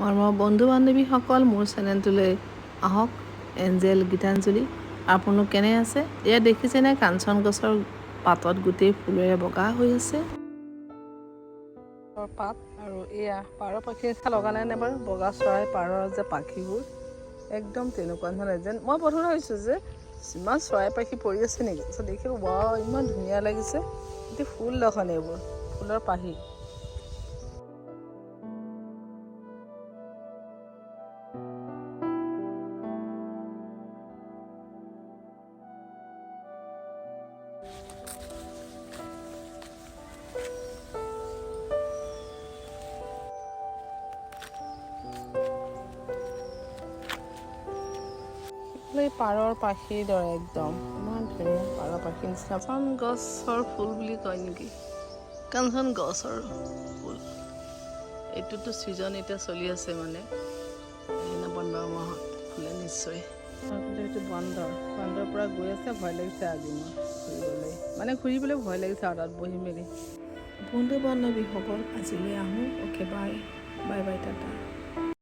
মৰমৰ বন্ধু বান্ধৱীসকল, মোৰ চেনেলটোলৈ আহক। এঞ্জেল গীতাঞ্জলি। আপোনালোক কেনে আছে? এয়া দেখিছেনে কাঞ্চন গছৰ পাতত গোটেই ফুলেৰে বগা হৈ আছে পাত। আৰু এয়া পাৰ পাখি নিচিনা লগা নাই নে বাৰু? বগা চৰাই পাৰৰ যে পাখিবোৰ একদম তেনেকুৱা ধৰণৰ যেন মই প্ৰথমে ভাবিছোঁ যে ইমান চৰাই পাখি পৰি আছে নেকি, তাৰপিছত দেখিলোঁ ৱাও ইমান ধুনীয়া লাগিছে। এতিয়া ফুল দেখোন এইবোৰ ফুলৰ পাহি। পাৰৰ পাখিৰ দৰে একদম ইমান ধুনীয়া পাৰৰ পাখিৰ নিচিনা। কাঞ্চন গছৰ ফুল বুলি কয় নেকি, কাঞ্চন গছৰ ফুল। এইটোতো ছিজন এতিয়া চলি আছে, মানে নৱেম্বৰ মাহত ফুলে নিশ্চয়। কিন্তু এইটো বান্দৰ পৰা গৈ আছে, ভয় লাগিছে আজি মোৰ ঘূৰিবলৈ, মানে ঘূৰিবলৈ ভয় লাগিছে আৰু তাত বহি মেলি। বন্ধু বান্ধৱীসকল, আজিলৈ আহোঁ। Okay bye bye bye Tata.